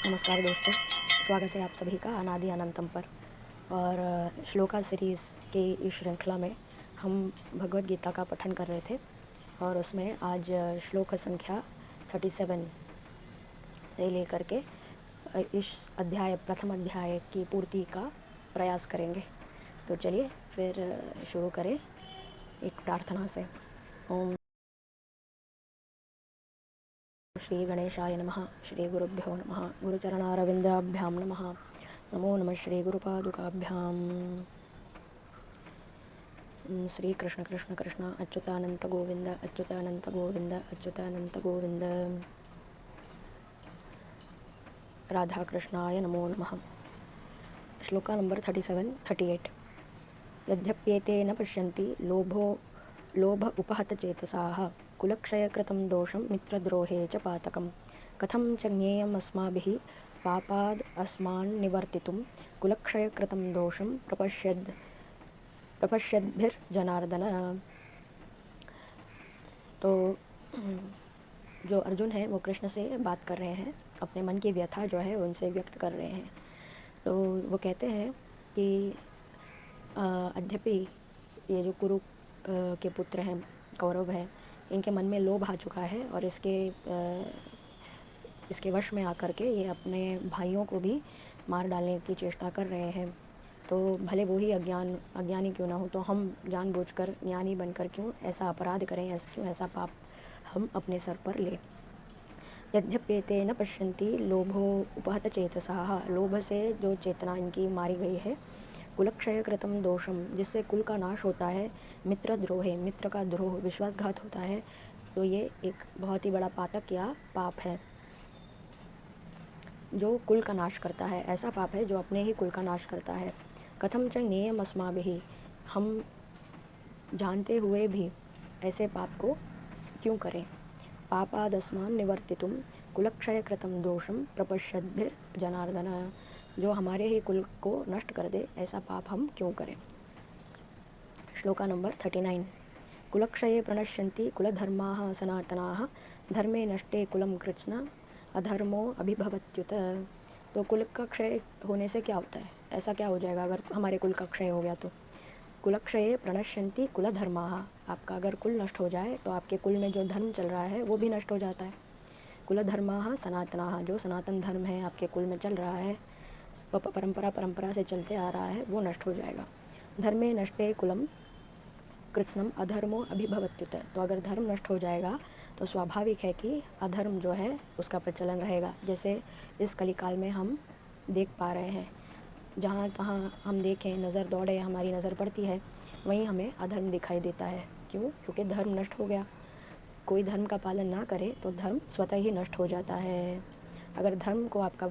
नमस्कार दोस्तों, स्वागत है आप सभी का अनादि अनंतम पर। और श्लोका सीरीज़ की इस श्रृंखला में हम भगवद गीता का पठन कर रहे थे और उसमें आज श्लोक संख्या 37 से लेकर के इस प्रथम अध्याय की पूर्ति का प्रयास करेंगे। तो चलिए फिर शुरू करें एक प्रार्थना से। ओम श्री गणेशाय नमः। श्री गुरुभ्यो नमः। गुरुचरणारविंदाभ्यां नमः। नमो नमः श्री गुरुपादुकाभ्यां। श्री कृष्ण कृष्ण कृष्ण अच्युतानंत गोविंद अच्युतानंत गोविंद अच्युतानंत गोविंद। राधा कृष्णाय नमो नमः। श्लोका नंबर 38। यद्यप्येते न पश्यन्ति लोभ उपहत चेतसाः कुलक्षयकृतं दोषं मित्रद्रोहे च पातकं कथं च ज्ञेयम् अस्माभिः पापाद् अस्मान् निवर्तितुं कुलक्षयकृतं दोषं प्रपश्यद्भिर्जनार्दन। तो जो अर्जुन है वो कृष्ण से बात कर रहे हैं, अपने मन की व्यथा जो है उनसे व्यक्त कर रहे हैं। तो वो कहते हैं कि अद्यपि ये जो कुरु के पुत्र हैं, कौरव हैं, इनके मन में लोभ आ चुका है और इसके वश में आकर के ये अपने भाइयों को भी मार डालने की चेष्टा कर रहे हैं। तो भले वो ही अज्ञानी क्यों ना हो, तो हम जानबूझकर ज्ञानी बनकर क्यों ऐसा अपराध करें, क्यों ऐसा पाप हम अपने सर पर लें। यद्यप्येते न पश्यन्ति लोभो उपहत चेतसाः, लोभ से जो चेतना इनकी मारी गई है, कुलक्षय कृतम दोषम, जिससे कुल का नाश होता है, मित्रद्रोहे, मित्र का द्रोह, विश्वासघात होता है, तो ये एक बहुत ही बड़ा पातक या पाप है जो कुल का नाश करता है। ऐसा पाप है जो अपने ही कुल का नाश करता है। कथम च ज्ञेयम् अस्माभिः, हम जानते हुए भी ऐसे पाप को क्यों करें। पापादस्मान् निवर्तितुं कुलक्षय कृतं दोषं प्रपश्यद्भिर्जनार्दन, जो हमारे ही कुल को नष्ट कर दे, ऐसा पाप हम क्यों करें। श्लोका नंबर 39। कुलक्षये प्रणश्यन्ति कुलधर्माः सनातनाः धर्मे नष्टे कुलं कृत्स्न अधर्मो अभिभवत्युत। तो कुल का क्षय होने से क्या होता है, ऐसा क्या हो जाएगा अगर हमारे कुल का क्षय हो गया तो। कुलक्षये प्रणश्यन्ति कुलधर्माः, आपका अगर कुल नष्ट हो जाए तो आपके कुल में जो धर्म चल रहा है वो भी नष्ट हो जाता है। कुलधर्माः सनातनाः, जो सनातन धर्म है आपके कुल में चल रहा है, परंपरा से चलते आ रहा है, वो नष्ट हो जाएगा। धर्मे नष्टे कुलम कृत्स्नम अधर्मो अभिभवत्युत, तो अगर धर्म नष्ट हो जाएगा तो स्वाभाविक है कि अधर्म जो है उसका प्रचलन रहेगा। जैसे इस कलिकाल में हम देख पा रहे हैं, जहाँ तहाँ हम देखें, नज़र दौड़े, हमारी नज़र पड़ती है, वहीं हमें अधर्म दिखाई देता है। क्यों? क्योंकि धर्म नष्ट हो गया। कोई धर्म का पालन ना करे तो धर्म स्वतः ही नष्ट हो जाता है। अगर धर्म को आपका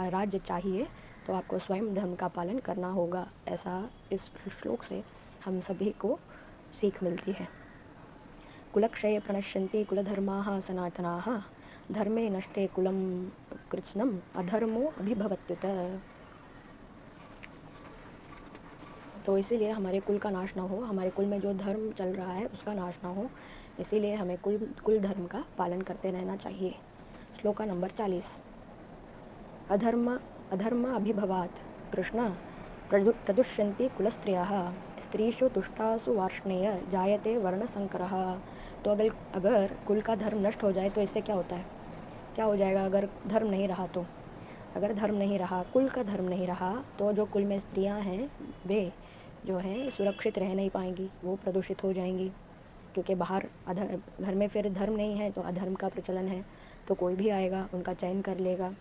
राज्य चाहिए तो आपको स्वयं धर्म का पालन करना होगा। ऐसा इस श्लोक से हम सभी को सीख मिलती है। कुलक्षये प्रणश्यन्ति कुलधर्माः सनातनाः धर्मे नष्टे कुलं कृत्स्नम अधर्मो अभिभवत्युत। तो इसीलिए हमारे कुल का नाश ना हो, हमारे कुल में जो धर्म चल रहा है उसका नाश ना हो, इसीलिए हमें कुल धर्म का पालन करते रहना चाहिए। श्लोका नंबर 40। अधर्म अभिभवात् कृष्ण प्रदुष्यन्ति कुलस्त्रियः स्त्रीषु तुष्टासु वार्ष्णेय जायते वर्णसंकरः। तो अगर कुल का धर्म नष्ट हो जाए तो इससे क्या होता है, क्या हो जाएगा अगर धर्म नहीं रहा तो। अगर धर्म नहीं रहा, कुल का धर्म नहीं रहा, तो जो कुल में स्त्रियां हैं वे जो हैं सुरक्षित रह नहीं पाएंगी, वो प्रदूषित हो जाएंगी। क्योंकि बाहर घर में फिर धर्म नहीं है तो अधर्म का प्रचलन है, तो कोई भी आएगा उनका चयन कर लेगा।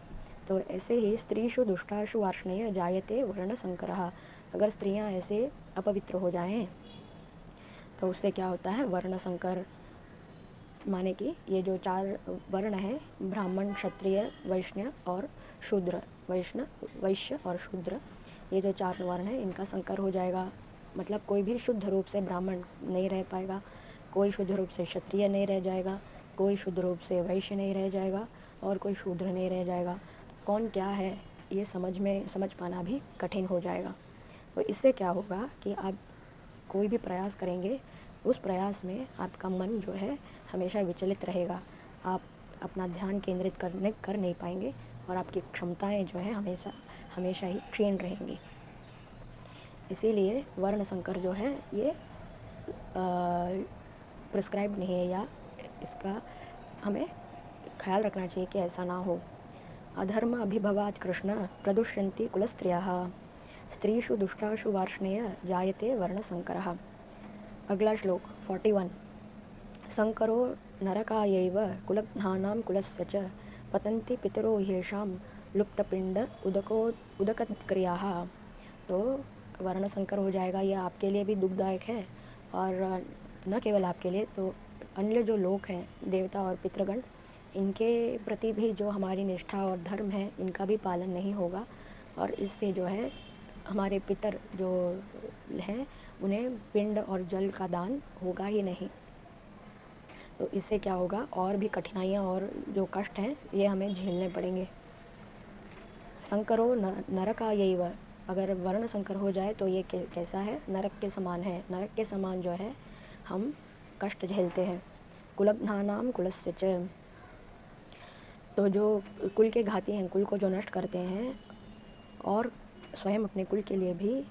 तो ऐसे ही स्त्रीषु दुष्टाशु वार्ष्णेय जायते वर्ण संकरः, अगर स्त्रियां ऐसे अपवित्र हो जाएं तो उससे क्या होता है, वर्ण संकर, माने कि ये जो 4 वर्ण है, ब्राह्मण, क्षत्रिय, वैश्य और शूद्र, वैश्य और शूद्र, ये जो 4 वर्ण है इनका संकर हो जाएगा। मतलब कोई भी शुद्ध रूप से ब्राह्मण नहीं रह पाएगा, कोई शुद्ध रूप से क्षत्रिय नहीं रह जाएगा, कोई शुद्ध रूप से वैश्य नहीं रह जाएगा और कोई शूद्र नहीं रह जाएगा। कौन क्या है ये समझ पाना भी कठिन हो जाएगा। तो इससे क्या होगा कि आप कोई भी प्रयास करेंगे, उस प्रयास में आपका मन जो है हमेशा विचलित रहेगा, आप अपना ध्यान केंद्रित कर नहीं पाएंगे, और आपकी क्षमताएं जो हैं हमेशा ही क्षीण रहेंगी। इसीलिए वर्ण संकर जो है ये प्रिस्क्राइब नहीं है, या इसका हमें ख्याल रखना चाहिए कि ऐसा ना हो। अधर्म अभिभवात् कृष्ण प्रदुष्यन्ति कुलस्त्रियः, स्त्रीषु दुष्टाशु वार्ष्णेय जायते वर्णसंकरः। अगला श्लोक 41। संकरो नरकायैव कुलघ्नानां कुलस्य च पतन्ति पितरो ह्येषां लुप्तपिंड उदकक्रियाः। तो वर्ण संकर हो जाएगा, यह आपके लिए भी दुखदायक है, और न केवल आपके लिए, तो अन्य जो लोग हैं, देवता और पितृगण, इनके प्रति भी जो हमारी निष्ठा और धर्म है, इनका भी पालन नहीं होगा, और इससे जो है हमारे पितर जो हैं उन्हें पिंड और जल का दान होगा ही नहीं। तो इससे क्या होगा, और भी कठिनाइयाँ और जो कष्ट हैं ये हमें झेलने पड़ेंगे। संकरो नरकायैव, अगर वर्ण संकर हो जाए तो ये कैसा है, नरक के समान है। नरक के समान जो है हम कष्ट झेलते हैं। कुलघ्नानां कुलस्य च, तो जो कुल के घाती हैं, कुल को जो नष्ट करते हैं, और स्वयं अपने कुल के लिए भी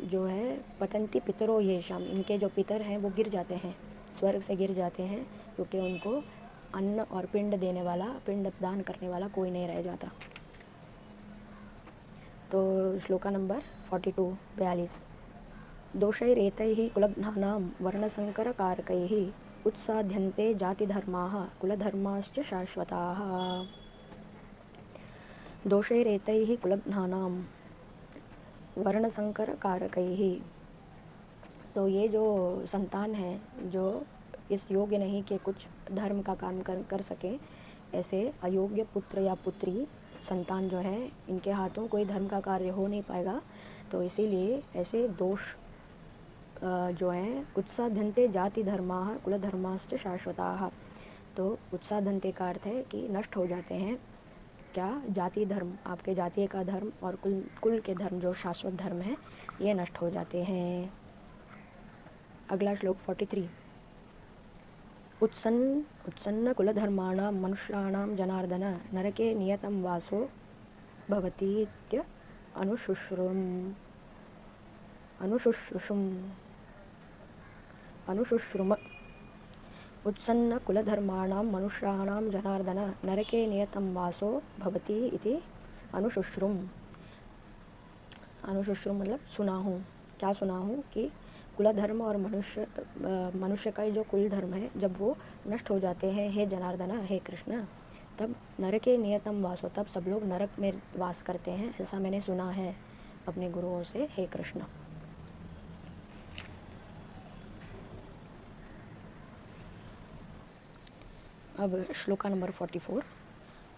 जो है पतंती पितरो येषाम, इनके जो पितर हैं वो गिर जाते हैं, स्वर्ग से गिर जाते हैं, क्योंकि उनको अन्न और पिंड देने वाला, पिंड दान करने वाला कोई नहीं रह जाता। तो श्लोका नंबर 42। दोषैरेतैः कुलघ्नानां वर्णसंकरकारकैः उत्साध्यन्ते जातिधर्माः कुलधर्माश्च शाश्वताः। दोषैरेतैः कुलघ्नानां वर्णसंकरकारकैः, तो ये जो संतान है जो इस योग्य नहीं कि कुछ धर्म का काम कर सके, ऐसे अयोग्य पुत्र या पुत्री संतान जो है, इनके हाथों कोई धर्म का कार्य हो नहीं पाएगा। तो इसीलिए ऐसे दोष जो हैं, उत्साधन्ते जाति धर्माः कुलधर्माश्च शाश्वताः। तो उत्साधन्ते का अर्थ है कि नष्ट हो जाते हैं क्या, जाति धर्म, आपके जातीय का धर्म और कुल के धर्म जो शाश्वत धर्म है, ये नष्ट हो जाते हैं। अगला श्लोक 43। उत्सन्न कुलधर्माणां मनुष्याणां जनार्दन नरके नियतं वासो भवतीत्य अनुशुश्रुम। उत्सन्न कुलधर्माणां मनुष्याणां जनार्दन नरके नियतं वासो भवति इति अनुशुश्रुम। अनुशुश्रुम मतलब सुना हूँ। क्या सुना हूँ कि कुलधर्म और मनुष्य का जो कुल धर्म है, जब वो नष्ट हो जाते हैं, हे जनार्दन, हे कृष्ण, तब नरके नियतम वासो, तब सब लोग नरक में वास करते हैं, ऐसा मैंने सुना है अपने गुरुओं से, हे कृष्ण। अब श्लोका नंबर 44।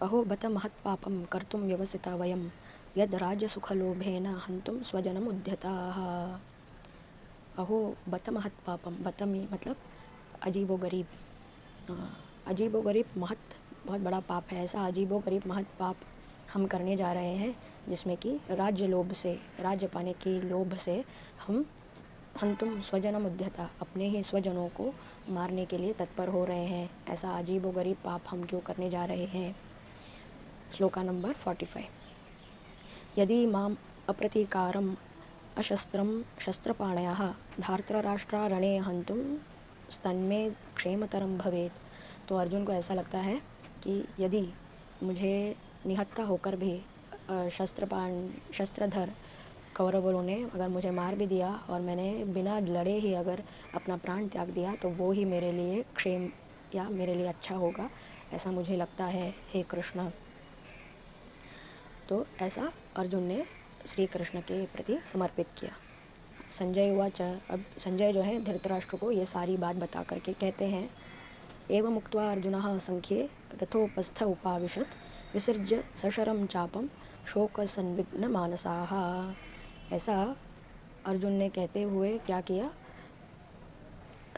अहो बत महत्पापं कर्तुं व्यवसिता वयं यद् राज्यसुखलोभेन हन्तुं स्वजनम् उद्यताः। अहो बत महत्पापम, बतम मतलब अजीबो गरीब, अजीबो गरीब बहुत बड़ा पाप है। ऐसा अजीबो गरीब महत पाप हम करने जा रहे हैं जिसमें कि राज्य लोभ से, राज्य पाने की लोभ से हम हंतुम स्वजनम उद्यता, अपने ही स्वजनों को मारने के लिए तत्पर हो रहे हैं। ऐसा अजीबो गरीब पाप हम क्यों करने जा रहे हैं। श्लोका नंबर 45। यदि माम अप्रतीकारम अशस्त्रम शस्त्रपाणयः धार्तराष्ट्रारणे हंतुम स्तन्मे क्षेमतरम भवेत। तो अर्जुन को ऐसा लगता है कि यदि मुझे निहत्था होकर भी शस्त्रधर कौरवों ने अगर मुझे मार भी दिया और मैंने बिना लड़े ही अगर अपना प्राण त्याग दिया, तो वो ही मेरे लिए क्षेम या मेरे लिए अच्छा होगा, ऐसा मुझे लगता है, हे कृष्ण। तो ऐसा अर्जुन ने श्री कृष्ण के प्रति समर्पित किया। संजय उवाच, अब संजय जो है धृतराष्ट्र को ये सारी बात बता करके कहते हैं, एवं उक्त्वा अर्जुनः संख्ये रथोपस्थ उपाविशत् विसृज्य सशरम चापम शोक संविघ्न मानसाः। ऐसा अर्जुन ने कहते हुए क्या किया,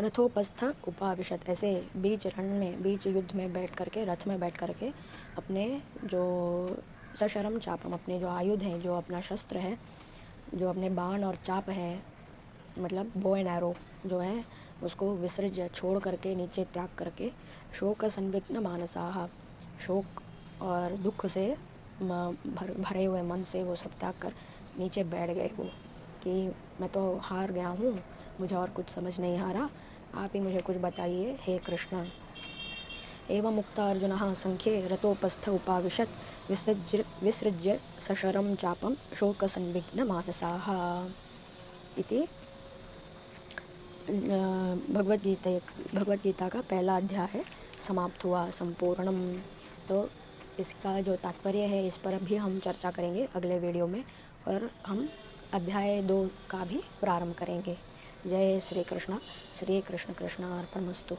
रथोपस्थ उपाविशत, ऐसे बीच रण में, बीच युद्ध में बैठ करके, रथ में बैठ करके अपने जो सशरम चापम, अपने जो आयुध हैं, जो अपना शस्त्र है, जो अपने बाण और चाप हैं, मतलब बो एंड एरो जो है, उसको विसर्ज छोड़ करके, नीचे त्याग करके, शोक संविघ्न मानसाः, शोक और दुख से भरे हुए मन से वो सब त्याग कर नीचे बैठ गए वो, कि मैं तो हार गया हूँ, मुझे और कुछ समझ नहीं आ रहा, आप ही मुझे कुछ बताइए हे कृष्ण। एवं मुक्ता अर्जुनः संख्ये रतोपस्थ उपाविशत् विसृज्य सशरं चापं शोकसंविघ्नमानसाः इति भगवद्गीता का पहला अध्याय समाप्त हुआ, संपूर्णम। तो इसका जो तात्पर्य है इस पर भी हम चर्चा करेंगे अगले वीडियो में, और हम अध्याय 2 का भी प्रारंभ करेंगे। जय श्री कृष्ण। श्री कृष्ण कृष्ण अर्पणमस्तु।